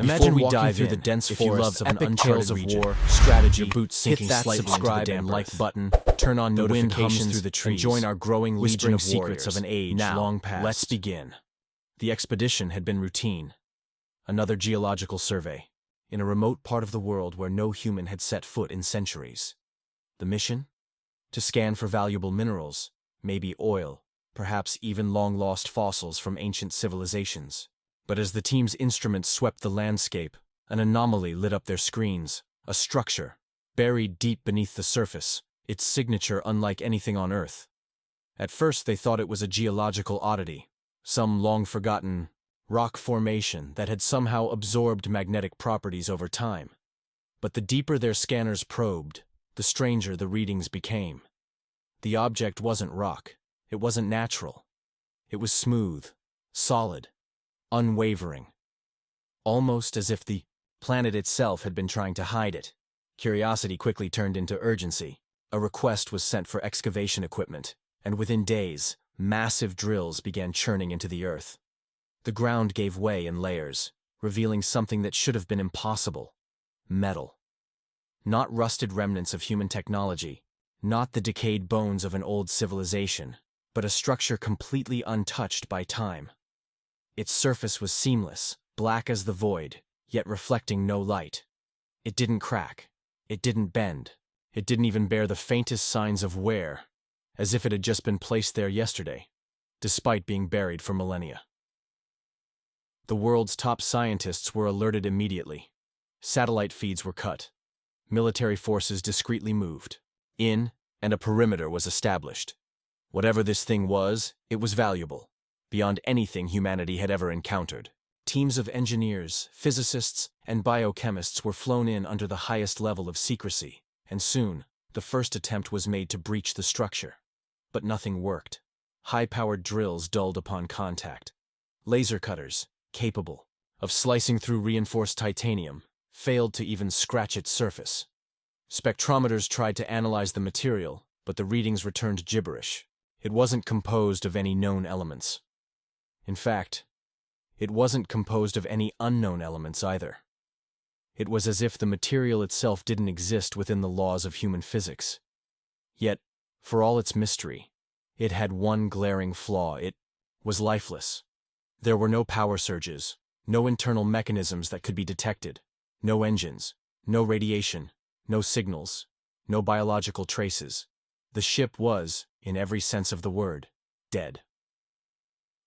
Imagine we dive through the dense forests of an uncharted region. War, strategy, your boots sinking slightly into the damp earth. Button, turn on notifications through the trees, and join our growing legion of secrets of an age long past. Let's begin. The expedition had been routine. Another geological survey, in a remote part of the world where no human had set foot in centuries. The mission? To scan for valuable minerals, maybe oil, perhaps even long-lost fossils from ancient civilizations. But as the team's instruments swept the landscape, an anomaly lit up their screens, a structure, buried deep beneath the surface, its signature unlike anything on Earth. At first they thought it was a geological oddity, some long-forgotten rock formation that had somehow absorbed magnetic properties over time. But the deeper their scanners probed, the stranger the readings became. The object wasn't rock, it wasn't natural. It was smooth, solid, unwavering. Almost as if the planet itself had been trying to hide it. Curiosity quickly turned into urgency. A request was sent for excavation equipment, and within days, massive drills began churning into the earth. The ground gave way in layers, revealing something that should have been impossible: metal. Not rusted remnants of human technology, not the decayed bones of an old civilization, but a structure completely untouched by time. Its surface was seamless, black as the void, yet reflecting no light. It didn't crack. It didn't bend. It didn't even bear the faintest signs of wear, as if it had just been placed there yesterday, despite being buried for millennia. The world's top scientists were alerted immediately. Satellite feeds were cut. Military forces discreetly moved in, and a perimeter was established. Whatever this thing was, it was valuable, beyond anything humanity had ever encountered. Teams of engineers, physicists, and biochemists were flown in under the highest level of secrecy, and soon, the first attempt was made to breach the structure. But nothing worked. High-powered drills dulled upon contact. Laser cutters, capable of slicing through reinforced titanium, failed to even scratch its surface. Spectrometers tried to analyze the material, but the readings returned gibberish. It wasn't composed of any known elements. In fact, it wasn't composed of any unknown elements either. It was as if the material itself didn't exist within the laws of human physics. Yet, for all its mystery, it had one glaring flaw: it was lifeless. There were no power surges, no internal mechanisms that could be detected, no engines, no radiation, no signals, no biological traces. The ship was, in every sense of the word, dead.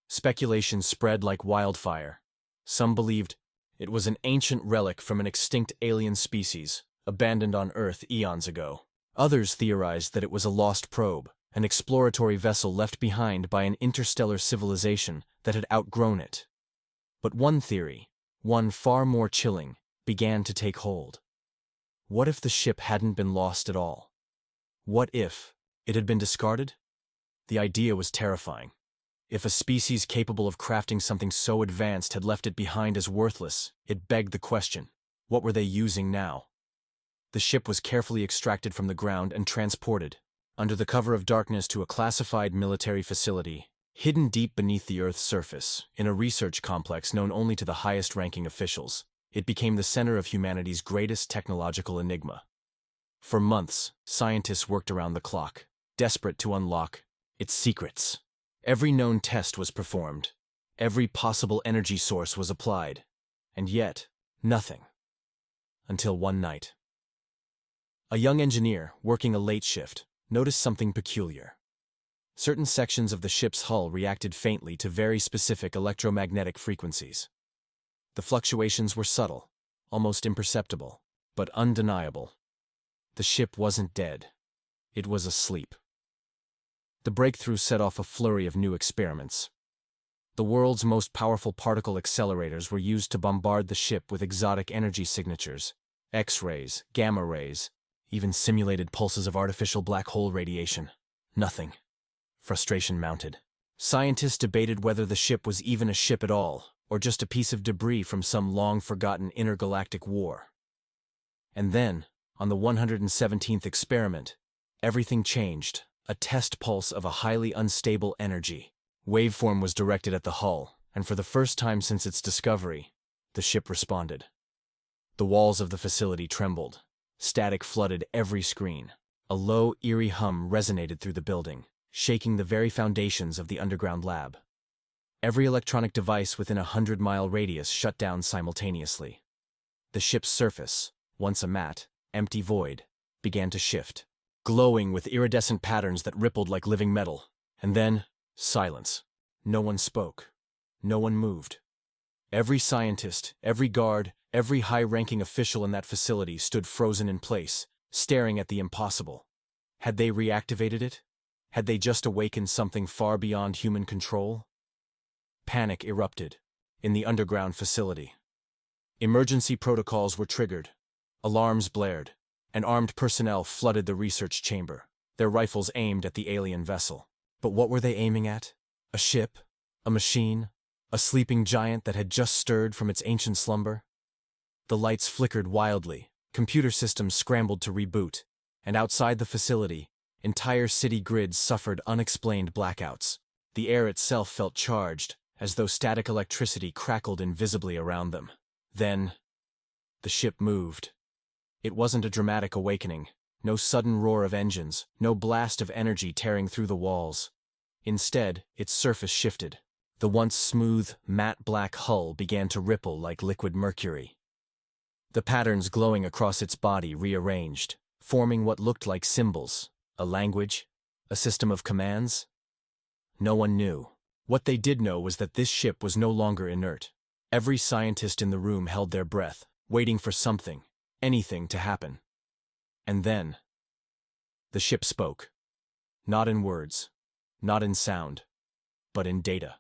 Speculation spread like wildfire. Some believed it was an ancient relic from an extinct alien species, abandoned on Earth eons ago. Others theorized that it was a lost probe, an exploratory vessel left behind by an interstellar civilization that had outgrown it. But one theory, one far more chilling, began to take hold. What if the ship hadn't been lost at all? What if it had been discarded? The idea was terrifying. If a species capable of crafting something so advanced had left it behind as worthless, it begged the question: what were they using now? The ship was carefully extracted from the ground and transported, under the cover of darkness, to a classified military facility, hidden deep beneath the Earth's surface, in a research complex known only to the highest-ranking officials. It became the center of humanity's greatest technological enigma. For months, scientists worked around the clock, desperate to unlock its secrets. Every known test was performed. Every possible energy source was applied. And yet, nothing. Until one night. A young engineer, working a late shift, noticed something peculiar. Certain sections of the ship's hull reacted faintly to very specific electromagnetic frequencies. The fluctuations were subtle, almost imperceptible, but undeniable. The ship wasn't dead. It was asleep. The breakthrough set off a flurry of new experiments. The world's most powerful particle accelerators were used to bombard the ship with exotic energy signatures: X-rays, gamma rays, even simulated pulses of artificial black hole radiation. Nothing. Frustration mounted. Scientists debated whether the ship was even a ship at all, or just a piece of debris from some long-forgotten intergalactic war. And then, on the 117th experiment, everything changed. A test pulse of a highly unstable energy. Waveform was directed at the hull, and for the first time since its discovery, the ship responded. The walls of the facility trembled. Static flooded every screen. A low, eerie hum resonated through the building, shaking the very foundations of the underground lab. Every electronic device within a 100-mile radius shut down simultaneously. The ship's surface, once a matte, empty void, began to shift, glowing with iridescent patterns that rippled like living metal. And then, silence. No one spoke. No one moved. Every scientist, every guard, every high-ranking official in that facility stood frozen in place, staring at the impossible. Had they reactivated it? Had they just awakened something far beyond human control? Panic erupted in the underground facility. Emergency protocols were triggered. Alarms blared, and armed personnel flooded the research chamber, their rifles aimed at the alien vessel. But what were they aiming at? A ship? A machine? A sleeping giant that had just stirred from its ancient slumber? The lights flickered wildly, computer systems scrambled to reboot, and outside the facility, entire city grids suffered unexplained blackouts. The air itself felt charged, as though static electricity crackled invisibly around them. Then, the ship moved. It wasn't a dramatic awakening, no sudden roar of engines, no blast of energy tearing through the walls. Instead, its surface shifted. The once smooth, matte black hull began to ripple like liquid mercury. The patterns glowing across its body rearranged, forming what looked like symbols, a language, a system of commands. No one knew. What they did know was that this ship was no longer inert. Every scientist in the room held their breath, waiting for something, anything to happen. And then, the ship spoke. Not in words, not in sound, but in data.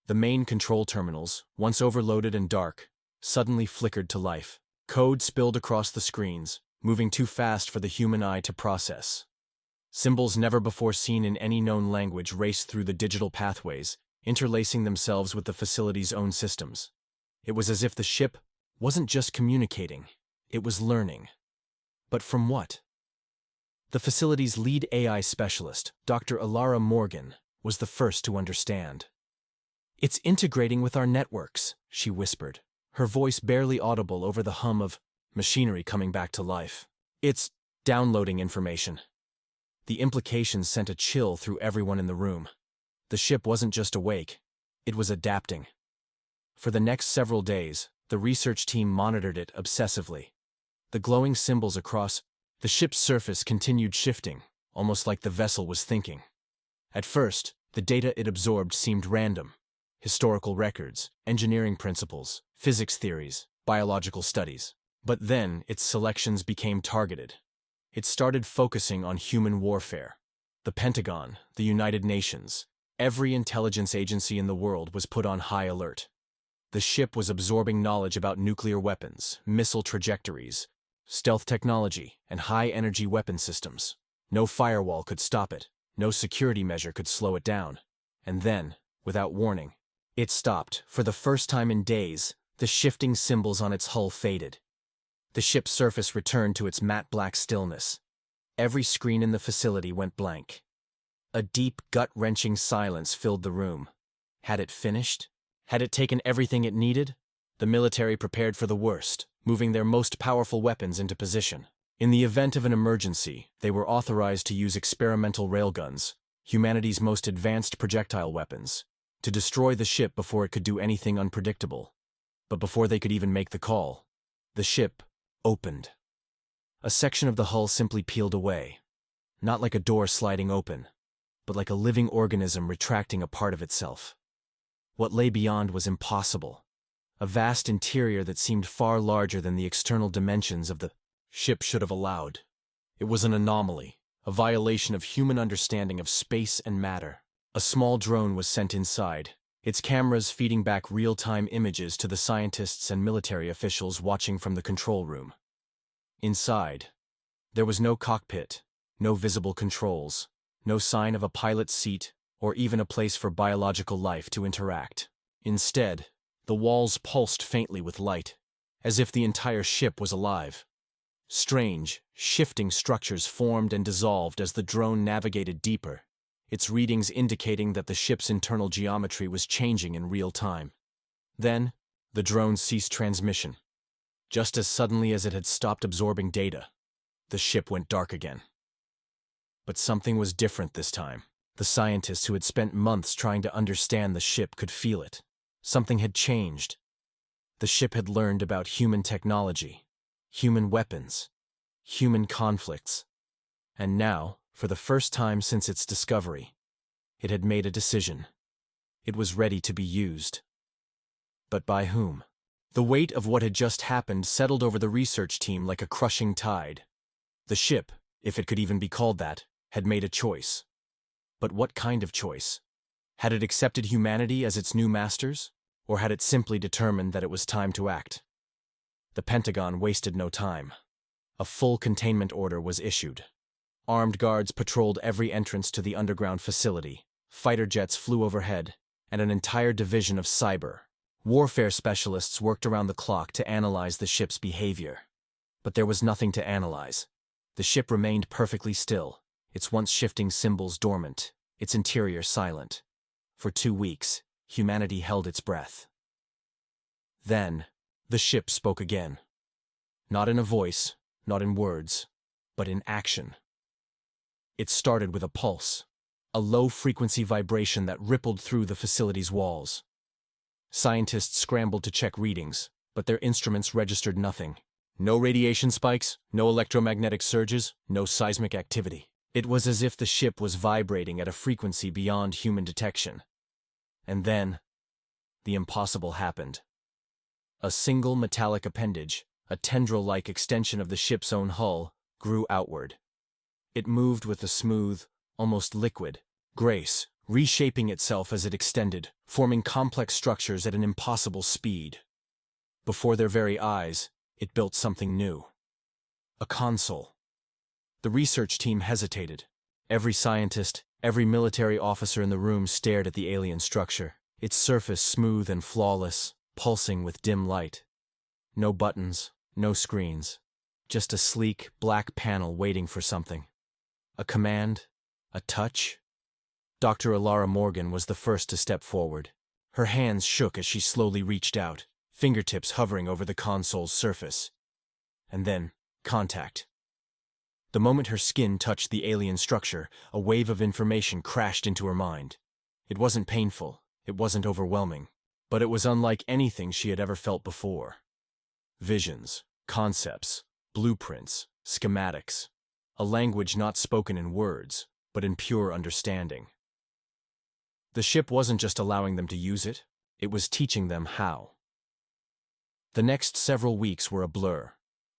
The main control terminals, once overloaded and dark, suddenly flickered to life. Code spilled across the screens, moving too fast for the human eye to process. Symbols never before seen in any known language raced through the digital pathways, interlacing themselves with the facility's own systems. It was as if the ship wasn't just communicating, it was learning. But from what? The facility's lead AI specialist, Dr. Alara Morgan, was the first to understand. "It's integrating with our networks," she whispered, her voice barely audible over the hum of machinery coming back to life. "It's downloading information." The implications sent a chill through everyone in the room. The ship wasn't just awake, it was adapting. For the next several days, the research team monitored it obsessively. The glowing symbols across the ship's surface continued shifting, almost like the vessel was thinking. At first, the data it absorbed seemed random. Historical records, engineering principles, physics theories, biological studies. But then, its selections became targeted. It started focusing on human warfare. The Pentagon, the United Nations, every intelligence agency in the world was put on high alert. The ship was absorbing knowledge about nuclear weapons, missile trajectories, stealth technology, and high-energy weapon systems. No firewall could stop it. No security measure could slow it down. And then, without warning, it stopped. For the first time in days, the shifting symbols on its hull faded. The ship's surface returned to its matte black stillness. Every screen in the facility went blank. A deep, gut-wrenching silence filled the room. Had it finished? Had it taken everything it needed? The military prepared for the worst, moving their most powerful weapons into position. In the event of an emergency, they were authorized to use experimental railguns, humanity's most advanced projectile weapons, to destroy the ship before it could do anything unpredictable. But before they could even make the call, the ship opened. A section of the hull simply peeled away, not like a door sliding open, but like a living organism retracting a part of itself. What lay beyond was impossible. A vast interior that seemed far larger than the external dimensions of the ship should have allowed. It was an anomaly, a violation of human understanding of space and matter. A small drone was sent inside, its cameras feeding back real-time images to the scientists and military officials watching from the control room. Inside, there was no cockpit, no visible controls, no sign of a pilot's seat, or even a place for biological life to interact. Instead, the walls pulsed faintly with light, as if the entire ship was alive. Strange, shifting structures formed and dissolved as the drone navigated deeper, its readings indicating that the ship's internal geometry was changing in real time. Then, The drone ceased transmission. Just as suddenly as it had stopped absorbing data, the ship went dark again. But something was different this time. The scientists who had spent months trying to understand the ship could feel it. Something had changed. The ship had learned about human technology, human weapons, human conflicts. And now, for the first time since its discovery, it had made a decision. It was ready to be used. But by whom? The weight of what had just happened settled over the research team like a crushing tide. The ship, if it could even be called that, had made a choice. But what kind of choice? Had it accepted humanity as its new masters, or had it simply determined that it was time to act? The Pentagon wasted no time. A full containment order was issued. Armed guards patrolled every entrance to the underground facility, fighter jets flew overhead, and an entire division of cyber warfare specialists worked around the clock to analyze the ship's behavior. But there was nothing to analyze. The ship remained perfectly still, its once-shifting symbols dormant, its interior silent. For 2 weeks, humanity held its breath. Then, the ship spoke again. Not in a voice, not in words, but in action. It started with a pulse, a low-frequency vibration that rippled through the facility's walls. Scientists scrambled to check readings, but their instruments registered nothing. No radiation spikes, no electromagnetic surges, no seismic activity. It was as if the ship was vibrating at a frequency beyond human detection. And then, the impossible happened. A single metallic appendage, a tendril-like extension of the ship's own hull, grew outward. It moved with a smooth, almost liquid, grace, reshaping itself as it extended, forming complex structures at an impossible speed. Before their very eyes, it built something new. A console. The research team hesitated. Every scientist, every military officer in the room stared at the alien structure, its surface smooth and flawless, pulsing with dim light. No buttons, no screens. Just a sleek, black panel waiting for something. A command? A touch? Dr. Alara Morgan was the first to step forward. Her hands shook as she slowly reached out, fingertips hovering over the console's surface. And then, contact. The moment her skin touched the alien structure, a wave of information crashed into her mind. It wasn't painful, it wasn't overwhelming, but it was unlike anything she had ever felt before. Visions, concepts, blueprints, schematics. A language not spoken in words, but in pure understanding. The ship wasn't just allowing them to use it, it was teaching them how. The next several weeks were a blur.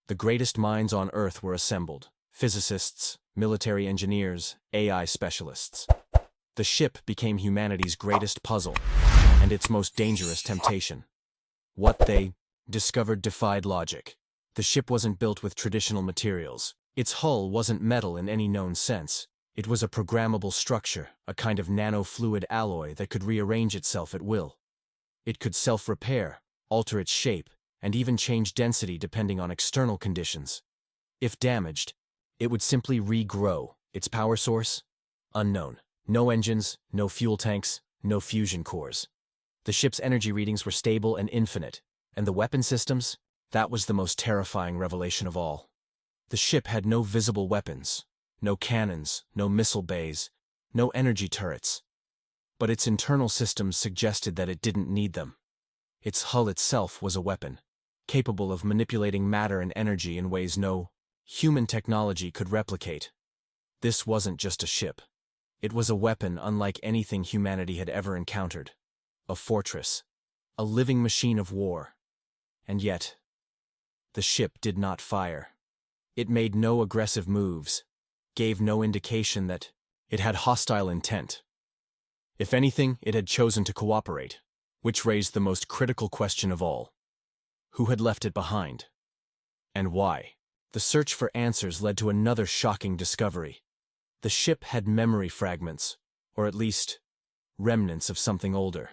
The greatest minds on Earth were assembled. Physicists, military engineers, AI specialists. The ship became humanity's greatest puzzle, and its most dangerous temptation. What they discovered defied logic. The ship wasn't built with traditional materials. Its hull wasn't metal in any known sense. It was a programmable structure, a kind of nanofluid alloy that could rearrange itself at will. It could self-repair, alter its shape, and even change density depending on external conditions. If damaged, it would simply regrow. Its power source? Unknown. No engines, no fuel tanks, no fusion cores. The ship's energy readings were stable and infinite, and the weapon systems? That was the most terrifying revelation of all. The ship had no visible weapons, no cannons, no missile bays, no energy turrets. But its internal systems suggested that it didn't need them. Its hull itself was a weapon, capable of manipulating matter and energy in ways no human technology could replicate. This wasn't just a ship. It was a weapon unlike anything humanity had ever encountered. A fortress. A living machine of war. And yet, the ship did not fire. It made no aggressive moves, gave no indication that it had hostile intent. If anything, it had chosen to cooperate, which raised the most critical question of all. Who had left it behind? And why? The search for answers led to another shocking discovery. The ship had memory fragments, or at least, remnants of something older.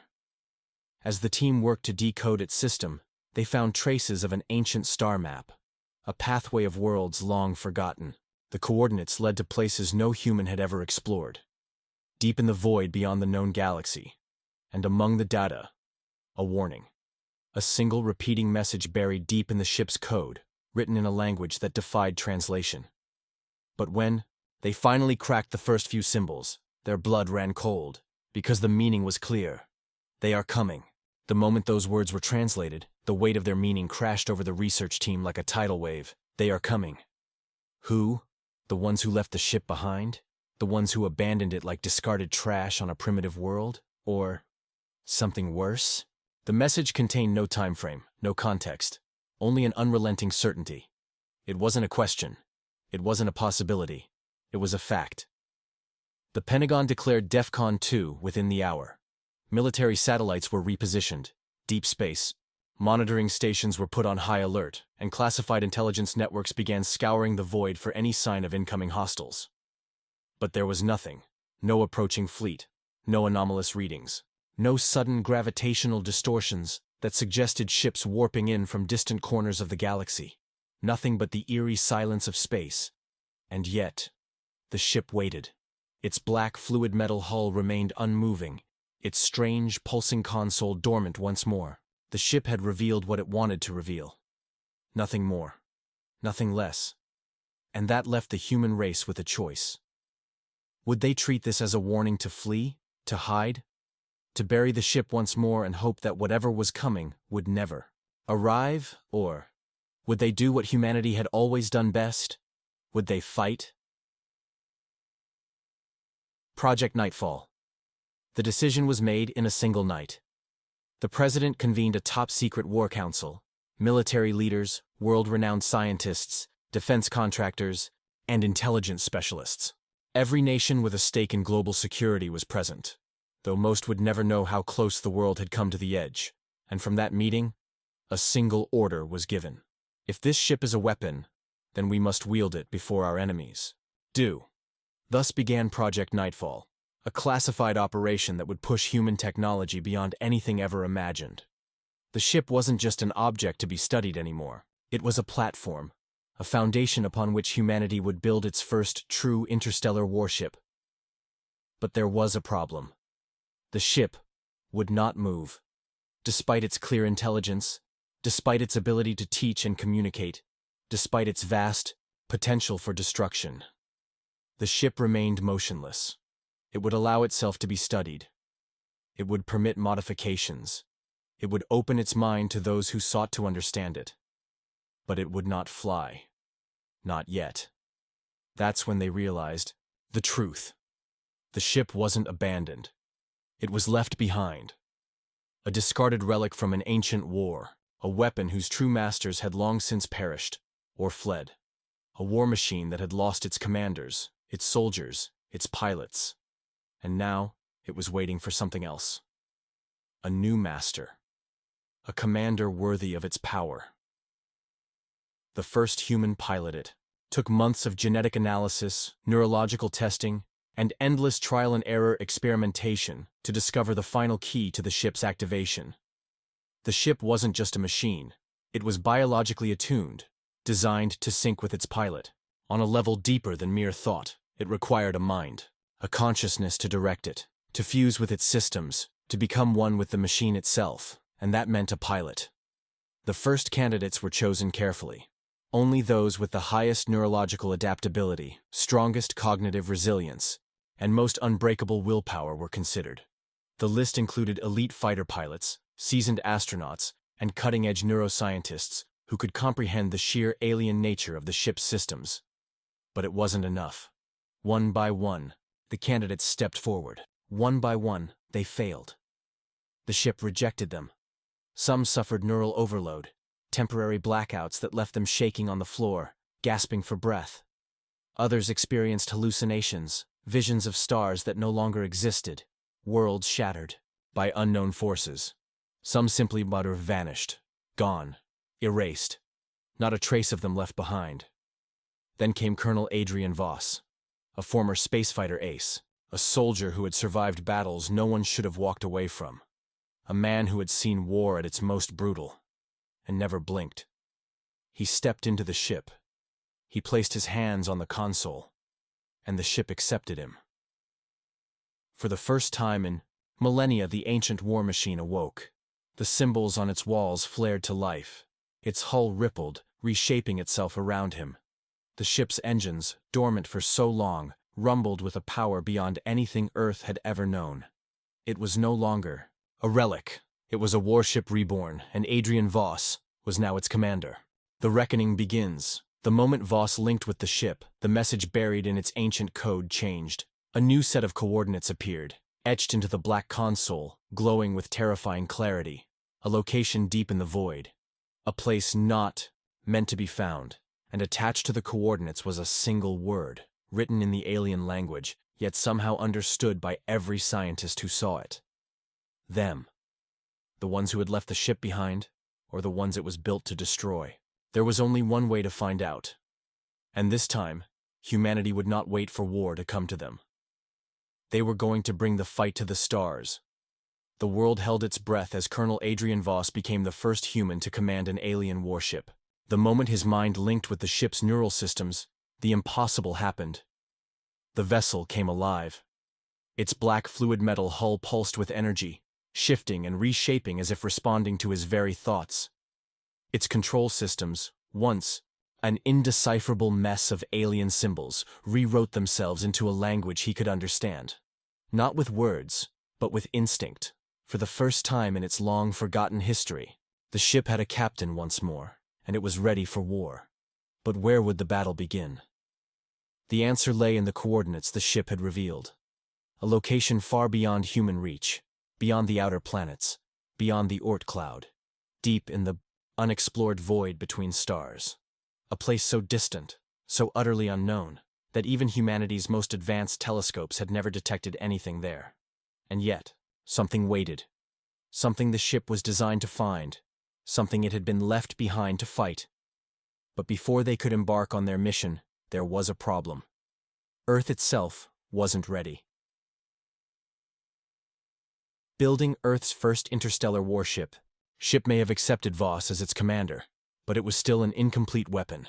As the team worked to decode its system, they found traces of an ancient star map, a pathway of worlds long forgotten. The coordinates led to places no human had ever explored, deep in the void beyond the known galaxy. And among the data, a warning. A single repeating message buried deep in the ship's code, written in a language that defied translation. But when they finally cracked the first few symbols, their blood ran cold, because the meaning was clear. They are coming. The moment those words were translated, the weight of their meaning crashed over the research team like a tidal wave. They are coming. Who? The ones who left the ship behind? The ones who abandoned it like discarded trash on a primitive world? Or something worse? The message contained no time frame, no context, only an unrelenting certainty. It wasn't a question. It wasn't a possibility. It was a fact. The Pentagon declared DEFCON 2 within the hour. Military satellites were repositioned. Deep space. Monitoring stations were put on high alert, and classified intelligence networks began scouring the void for any sign of incoming hostiles. But there was nothing. No approaching fleet. No anomalous readings. No sudden gravitational distortions that suggested ships warping in from distant corners of the galaxy. Nothing but the eerie silence of space. And yet, the ship waited. Its black fluid metal hull remained unmoving, its strange pulsing console dormant once more. The ship had revealed what it wanted to reveal. Nothing more. Nothing less. And that left the human race with a choice. Would they treat this as a warning to flee? To hide? To bury the ship once more and hope that whatever was coming would never arrive? Or would they do what humanity had always done best? Would they fight? Project Nightfall. The decision was made in a single night. The president convened a top-secret war council, military leaders, world-renowned scientists, defense contractors, and intelligence specialists. Every nation with a stake in global security was present, though most would never know how close the world had come to the edge. And from that meeting, a single order was given. If this ship is a weapon, then we must wield it before our enemies do. Thus began Project Nightfall, a classified operation that would push human technology beyond anything ever imagined. The ship wasn't just an object to be studied anymore. It was a platform, a foundation upon which humanity would build its first true interstellar warship. But there was a problem. The ship would not move. Despite its clear intelligence, despite its ability to teach and communicate, despite its vast potential for destruction, the ship remained motionless. It would allow itself to be studied. It would permit modifications. It would open its mind to those who sought to understand it. But it would not fly. Not yet. That's when they realized the truth. The ship wasn't abandoned. It was left behind. A discarded relic from an ancient war, a weapon whose true masters had long since perished or fled. A war machine that had lost its commanders, its soldiers, its pilots. And now, it was waiting for something else. A new master. A commander worthy of its power. The first human pilot it took months of genetic analysis, neurological testing, and endless trial-and-error experimentation to discover the final key to the ship's activation. The ship wasn't just a machine. It was biologically attuned, designed to sync with its pilot. On a level deeper than mere thought, it required a mind, a consciousness to direct it, to fuse with its systems, to become one with the machine itself, and that meant a pilot. The first candidates were chosen carefully. Only those with the highest neurological adaptability, strongest cognitive resilience, and most unbreakable willpower were considered. The list included elite fighter pilots, seasoned astronauts, and cutting-edge neuroscientists who could comprehend the sheer alien nature of the ship's systems. But it wasn't enough. One by one, the candidates stepped forward. One by one, they failed. The ship rejected them. Some suffered neural overload, temporary blackouts that left them shaking on the floor, gasping for breath. Others experienced hallucinations, visions of stars that no longer existed, worlds shattered by unknown forces. Some simply vanished, gone, erased, not a trace of them left behind. Then came Colonel Adrian Voss, a former spacefighter ace, a soldier who had survived battles no one should have walked away from, a man who had seen war at its most brutal, and never blinked. He stepped into the ship. He placed his hands on the console, and the ship accepted him. For the first time in millennia, the ancient war machine awoke. The symbols on its walls flared to life. Its hull rippled, reshaping itself around him. The ship's engines, dormant for so long, rumbled with a power beyond anything Earth had ever known. It was no longer a relic. It was a warship reborn, and Adrian Voss was now its commander. The reckoning begins. The moment Voss linked with the ship, the message buried in its ancient code changed. A new set of coordinates appeared, etched into the black console, glowing with terrifying clarity. A location deep in the void. A place not meant to be found. And attached to the coordinates was a single word, written in the alien language, yet somehow understood by every scientist who saw it. Them. The ones who had left the ship behind, or the ones it was built to destroy. There was only one way to find out. And this time, humanity would not wait for war to come to them. They were going to bring the fight to the stars. The world held its breath as Colonel Adrian Voss became the first human to command an alien warship. The moment his mind linked with the ship's neural systems, the impossible happened. The vessel came alive. Its black fluid metal hull pulsed with energy, shifting and reshaping as if responding to his very thoughts. Its control systems, once an indecipherable mess of alien symbols, rewrote themselves into a language he could understand. Not with words, but with instinct. For the first time in its long-forgotten history, the ship had a captain once more, and it was ready for war. But where would the battle begin? The answer lay in the coordinates the ship had revealed. A location far beyond human reach, beyond the outer planets, beyond the Oort cloud, deep in the unexplored void between stars. A place so distant, so utterly unknown, that even humanity's most advanced telescopes had never detected anything there. And yet, something waited. Something the ship was designed to find. Something it had been left behind to fight. But before they could embark on their mission, there was a problem. Earth itself wasn't ready. Building Earth's first interstellar warship, ship may have accepted Voss as its commander, but it was still an incomplete weapon.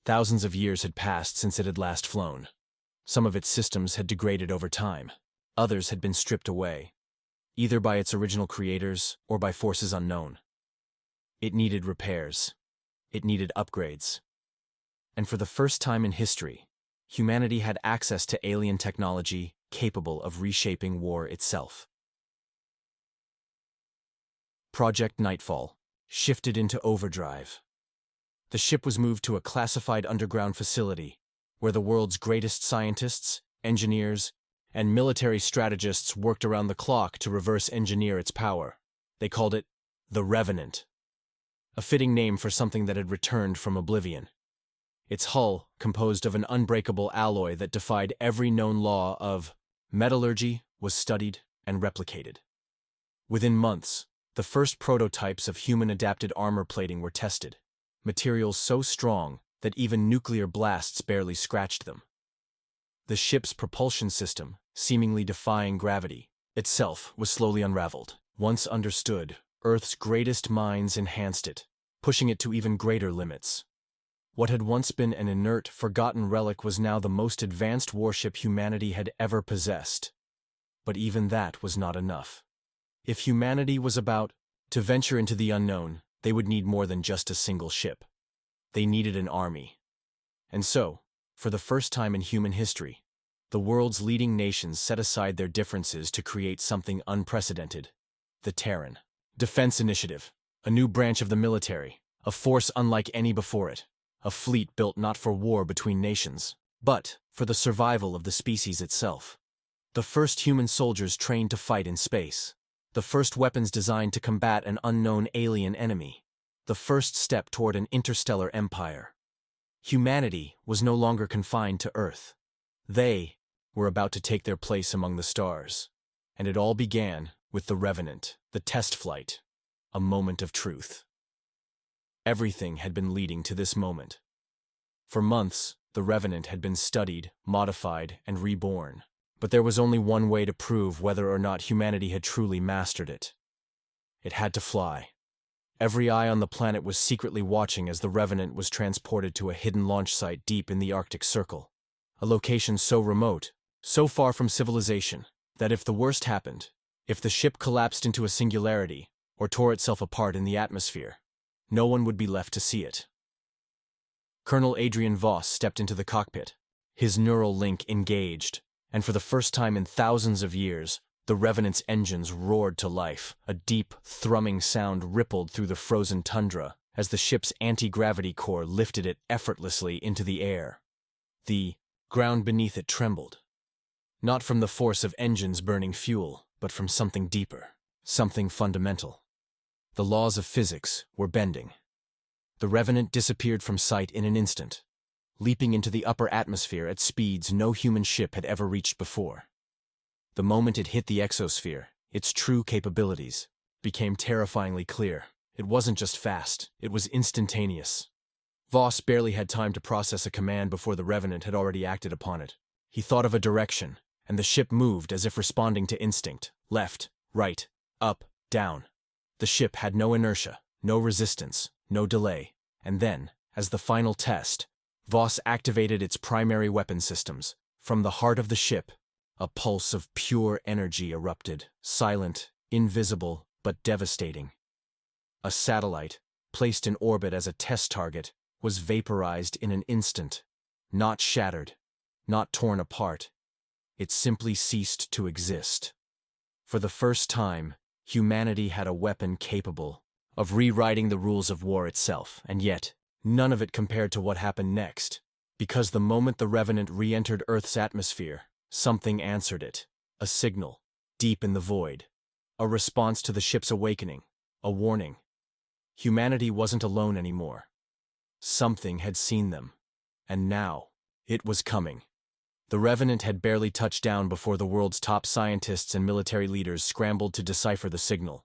Thousands of years had passed since it had last flown. Some of its systems had degraded over time. Others had been stripped away, either by its original creators or by forces unknown. It needed repairs. It needed upgrades. And for the first time in history, humanity had access to alien technology capable of reshaping war itself. Project Nightfall shifted into overdrive. The ship was moved to a classified underground facility where the world's greatest scientists, engineers, and military strategists worked around the clock to reverse engineer its power. They called it the Revenant, a fitting name for something that had returned from oblivion. Its hull, composed of an unbreakable alloy that defied every known law of metallurgy, was studied and replicated. Within months, the first prototypes of human-adapted armor plating were tested, materials so strong that even nuclear blasts barely scratched them. The ship's propulsion system, seemingly defying gravity, itself was slowly unraveled. Once understood, Earth's greatest minds enhanced it, pushing it to even greater limits. What had once been an inert, forgotten relic was now the most advanced warship humanity had ever possessed. But even that was not enough. If humanity was about to venture into the unknown, they would need more than just a single ship. They needed an army. And so, for the first time in human history, the world's leading nations set aside their differences to create something unprecedented: the Terran Defense Initiative, a new branch of the military, a force unlike any before it, a fleet built not for war between nations, but for the survival of the species itself. The first human soldiers trained to fight in space. The first weapons designed to combat an unknown alien enemy. The first step toward an interstellar empire. Humanity was no longer confined to Earth. They were about to take their place among the stars. And it all began with the Revenant, the test flight, a moment of truth. Everything had been leading to this moment. For months, the Revenant had been studied, modified, and reborn. But there was only one way to prove whether or not humanity had truly mastered it. It had to fly. Every eye on the planet was secretly watching as the Revenant was transported to a hidden launch site deep in the Arctic Circle. A location so remote, so far from civilization, that if the worst happened, if the ship collapsed into a singularity, or tore itself apart in the atmosphere. No one would be left to see it. Colonel Adrian Voss stepped into the cockpit, his neural link engaged, and for the first time in thousands of years, the Revenant's engines roared to life. A deep, thrumming sound rippled through the frozen tundra as the ship's anti-gravity core lifted it effortlessly into the air. The ground beneath it trembled, not from the force of engines burning fuel, but from something deeper, something fundamental. The laws of physics were bending. The Revenant disappeared from sight in an instant, leaping into the upper atmosphere at speeds no human ship had ever reached before. The moment it hit the exosphere, its true capabilities became terrifyingly clear. It wasn't just fast, it was instantaneous. Voss barely had time to process a command before the Revenant had already acted upon it. He thought of a direction, and the ship moved as if responding to instinct. Left, right, up, down. The ship had no inertia, no resistance, no delay. And then, as the final test, Voss activated its primary weapon systems. From the heart of the ship, a pulse of pure energy erupted, silent, invisible, but devastating. A satellite, placed in orbit as a test target, was vaporized in an instant. Not shattered, not torn apart. It simply ceased to exist. For the first time, humanity had a weapon capable of rewriting the rules of war itself, and yet, none of it compared to what happened next. Because the moment the Revenant re-entered Earth's atmosphere, something answered it. A signal, deep in the void. A response to the ship's awakening. A warning. Humanity wasn't alone anymore. Something had seen them. And now, it was coming. The Revenant had barely touched down before the world's top scientists and military leaders scrambled to decipher the signal.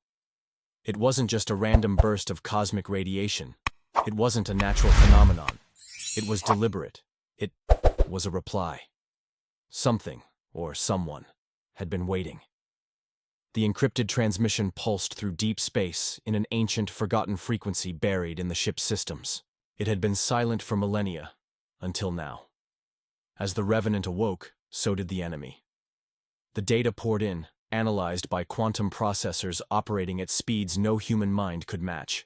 It wasn't just a random burst of cosmic radiation. It wasn't a natural phenomenon. It was deliberate. It was a reply. Something, or someone, had been waiting. The encrypted transmission pulsed through deep space in an ancient, forgotten frequency buried in the ship's systems. It had been silent for millennia, until now. As the Revenant awoke, so did the enemy. The data poured in, analyzed by quantum processors operating at speeds no human mind could match.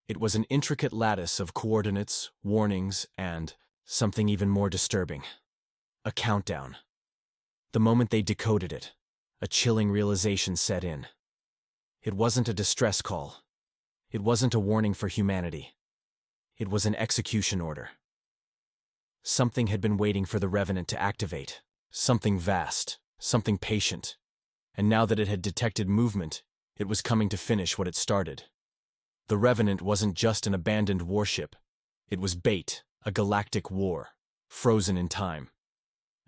It was an intricate lattice of coordinates, warnings, and something even more disturbing. A countdown. The moment they decoded it, a chilling realization set in. It wasn't a distress call. It wasn't a warning for humanity. It was an execution order. Something had been waiting for the Revenant to activate. Something vast, something patient. And now that it had detected movement, it was coming to finish what it started. The Revenant wasn't just an abandoned warship. It was bait, a galactic war, frozen in time.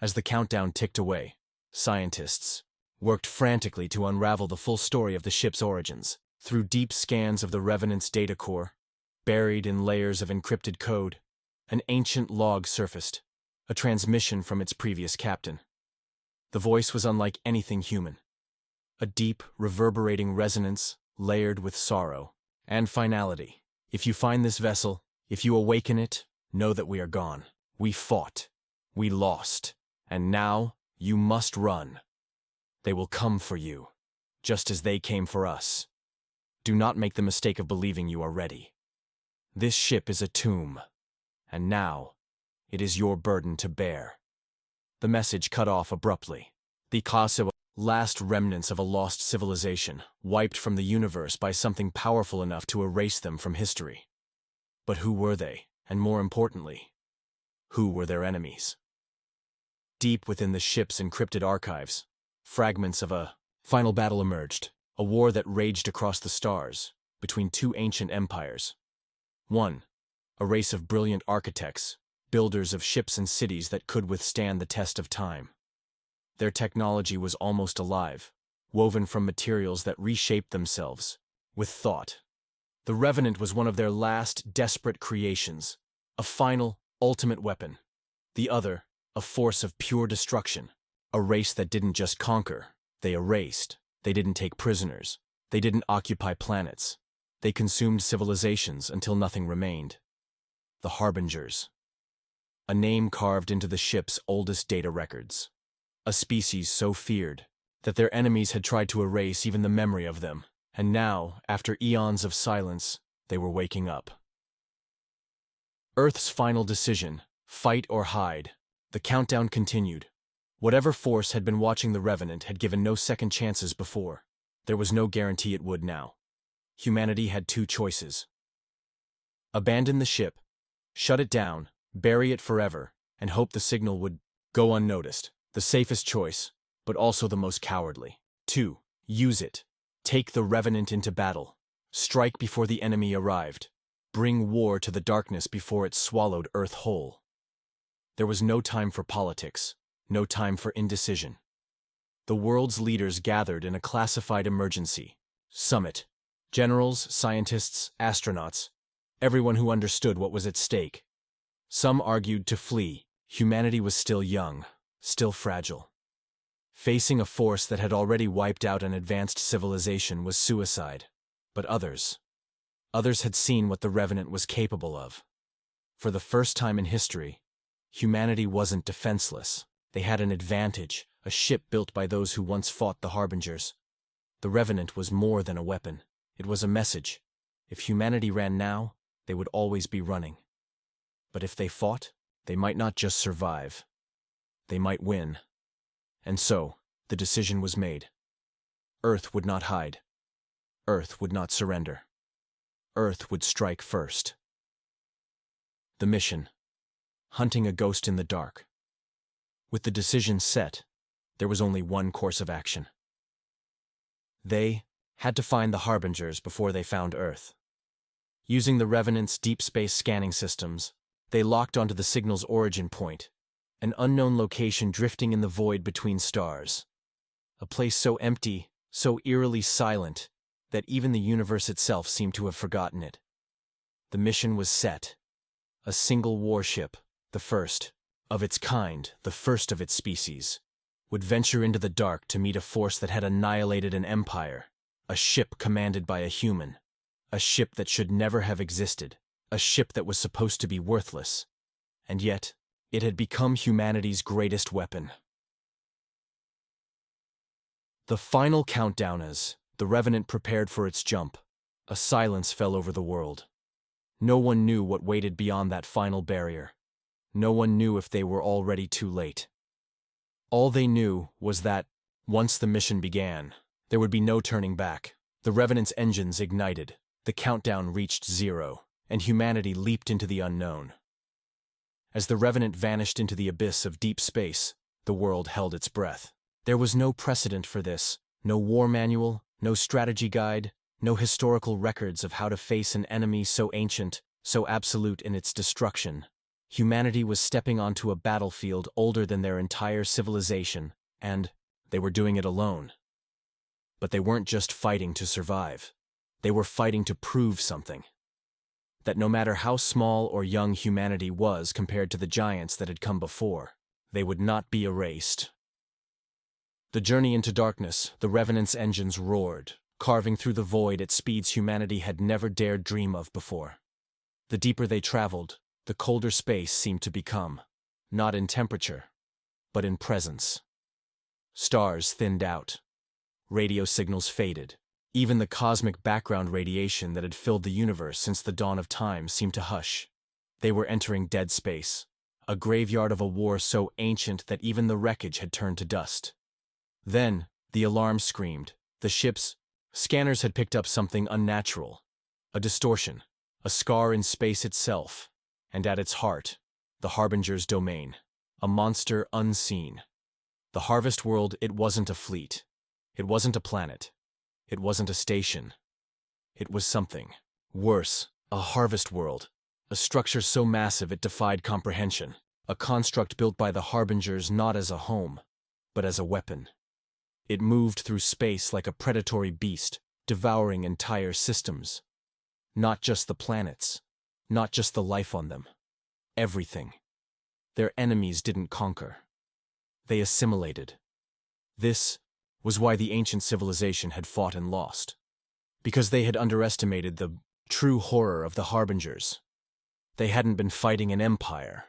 As the countdown ticked away, scientists worked frantically to unravel the full story of the ship's origins. Through deep scans of the Revenant's data core, buried in layers of encrypted code, an ancient log surfaced, a transmission from its previous captain. The voice was unlike anything human. A deep, reverberating resonance layered with sorrow and finality. If you find this vessel, if you awaken it, know that we are gone. We fought. We lost. And now, you must run. They will come for you, just as they came for us. Do not make the mistake of believing you are ready. This ship is a tomb, and now, it is your burden to bear. The message cut off abruptly. The last remnants of a lost civilization, wiped from the universe by something powerful enough to erase them from history. But who were they, and more importantly, who were their enemies? Deep within the ship's encrypted archives, fragments of a final battle emerged, a war that raged across the stars, between two ancient empires. One, a race of brilliant architects, builders of ships and cities that could withstand the test of time. Their technology was almost alive, woven from materials that reshaped themselves, with thought. The Revenant was one of their last desperate creations, a final, ultimate weapon. The other, a force of pure destruction, a race that didn't just conquer, they erased. They didn't take prisoners. They didn't occupy planets. They consumed civilizations until nothing remained. The Harbingers. A name carved into the ship's oldest data records. A species so feared that their enemies had tried to erase even the memory of them. And now, after eons of silence, they were waking up. Earth's final decision, fight or hide. The countdown continued. Whatever force had been watching the Revenant had given no second chances before. There was no guarantee it would now. Humanity had two choices. Abandon the ship, shut it down, bury it forever, and hope the signal would go unnoticed. The safest choice, but also the most cowardly. 2. Use it. Take the Revenant into battle. Strike before the enemy arrived. Bring war to the darkness before it swallowed Earth whole. There was no time for politics, no time for indecision. The world's leaders gathered in a classified emergency summit. Generals, scientists, astronauts, everyone who understood what was at stake. Some argued to flee. Humanity was still young, still fragile. Facing a force that had already wiped out an advanced civilization was suicide. But others had seen what the Revenant was capable of. For the first time in history, humanity wasn't defenseless. They had an advantage, a ship built by those who once fought the Harbingers. The Revenant was more than a weapon. It was a message. If humanity ran now, they would always be running. But if they fought, they might not just survive. They might win. And so, the decision was made. Earth would not hide. Earth would not surrender. Earth would strike first. The mission: hunting a ghost in the dark. With the decision set, there was only one course of action. They had to find the Harbingers before they found Earth. Using the Revenant's deep space scanning systems, they locked onto the signal's origin point, an unknown location drifting in the void between stars. A place so empty, so eerily silent, that even the universe itself seemed to have forgotten it. The mission was set. A single warship, the first of its kind, the first of its species, would venture into the dark to meet a force that had annihilated an empire, a ship commanded by a human, a ship that should never have existed, a ship that was supposed to be worthless, and yet it had become humanity's greatest weapon. The final countdown as the Revenant prepared for its jump, a silence fell over the world. No one knew what waited beyond that final barrier. No one knew if they were already too late. All they knew was that, once the mission began, there would be no turning back. The Revenant's engines ignited, the countdown reached 0, and humanity leaped into the unknown. As the Revenant vanished into the abyss of deep space, the world held its breath. There was no precedent for this, no war manual, no strategy guide, no historical records of how to face an enemy so ancient, so absolute in its destruction. Humanity was stepping onto a battlefield older than their entire civilization, and they were doing it alone. But they weren't just fighting to survive. They were fighting to prove something. That no matter how small or young humanity was compared to the giants that had come before, they would not be erased. The journey into darkness, the Revenant's engines roared, carving through the void at speeds humanity had never dared dream of before. The deeper they traveled, the colder space seemed to become, not in temperature, but in presence. Stars thinned out. Radio signals faded. Even the cosmic background radiation that had filled the universe since the dawn of time seemed to hush. They were entering dead space, a graveyard of a war so ancient that even the wreckage had turned to dust. Then, the alarm screamed. The ship's scanners had picked up something unnatural. A distortion, a scar in space itself, and at its heart, the Harbinger's domain, a monster unseen. The Harvest World, it wasn't a fleet. It wasn't a planet. It wasn't a station. It was something. Worse, a harvest world. A structure so massive it defied comprehension. A construct built by the Harbingers not as a home, but as a weapon. It moved through space like a predatory beast, devouring entire systems. Not just the planets. Not just the life on them. Everything. Their enemies didn't conquer. They assimilated. This was why the ancient civilization had fought and lost. Because they had underestimated the true horror of the Harbingers. They hadn't been fighting an empire.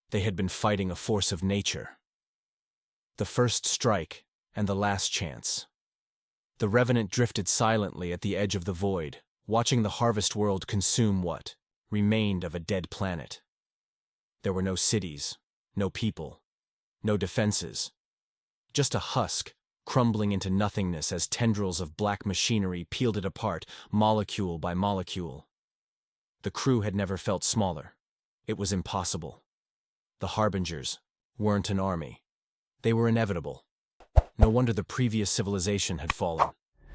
They had been fighting a force of nature. The first strike and the last chance. The Revenant drifted silently at the edge of the void, watching the harvest world consume what remained of a dead planet. There were no cities, no people, no defenses. Just a husk, crumbling into nothingness as tendrils of black machinery peeled it apart, molecule by molecule. The crew had never felt smaller. It was impossible. The Harbingers weren't an army. They were inevitable. No wonder the previous civilization had fallen.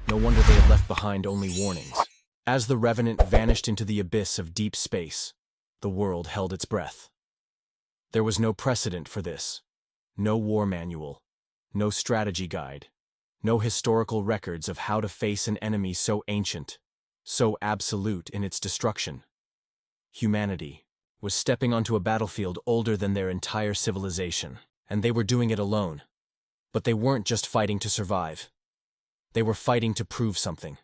No wonder they had left behind only warnings. As the Revenant vanished into the abyss of deep space, the world held its breath. There was no precedent for this. No war manual. No strategy guide. No historical records of how to face an enemy so ancient, so absolute in its destruction. Humanity was stepping onto a battlefield older than their entire civilization, and they were doing it alone. But they weren't just fighting to survive. They were fighting to prove something,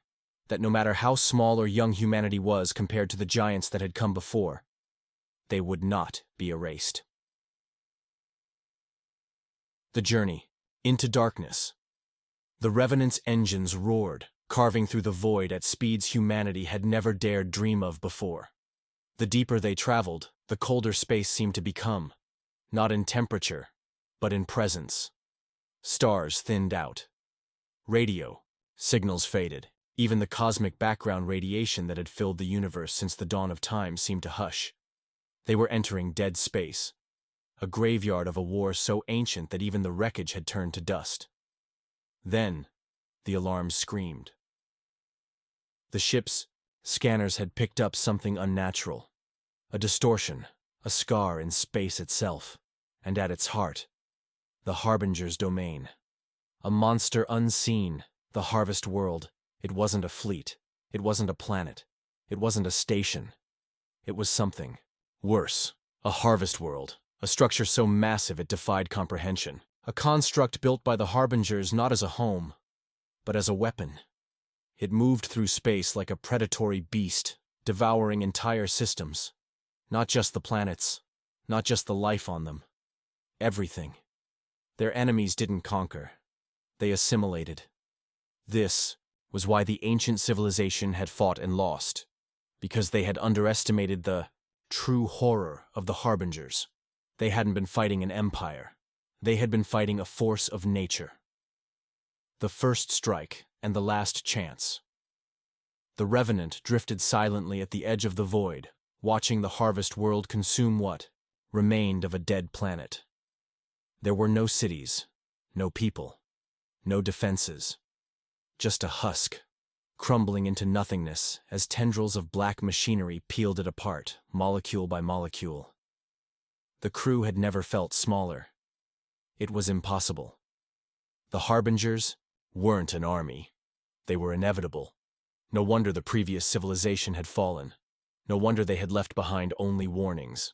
that no matter how small or young humanity was compared to the giants that had come before, they would not be erased. The journey into darkness. The Revenant's engines roared, carving through the void at speeds humanity had never dared dream of before. The deeper they traveled, the colder space seemed to become, not in temperature, but in presence. Stars thinned out. Radio signals faded. Even the cosmic background radiation that had filled the universe since the dawn of time seemed to hush. They were entering dead space, a graveyard of a war so ancient that even the wreckage had turned to dust. Then, the alarm screamed. The ship's scanners had picked up something unnatural. A distortion, a scar in space itself, and at its heart, the Harbinger's domain. A monster unseen, the harvest world. It wasn't a fleet. It wasn't a planet. It wasn't a station. It was something worse. A harvest world. A structure so massive it defied comprehension. A construct built by the Harbingers not as a home, but as a weapon. It moved through space like a predatory beast, devouring entire systems. Not just the planets, not just the life on them. Everything. Their enemies didn't conquer. They assimilated. This was why the ancient civilization had fought and lost, because they had underestimated the true horror of the Harbingers. They hadn't been fighting an empire. They had been fighting a force of nature. The first strike and the last chance. The Revenant drifted silently at the edge of the void, watching the harvest world consume what remained of a dead planet. There were no cities, no people, no defenses. Just a husk, crumbling into nothingness as tendrils of black machinery peeled it apart, molecule by molecule. The crew had never felt smaller. It was impossible. The Harbingers weren't an army. They were inevitable. No wonder the previous civilization had fallen. No wonder they had left behind only warnings.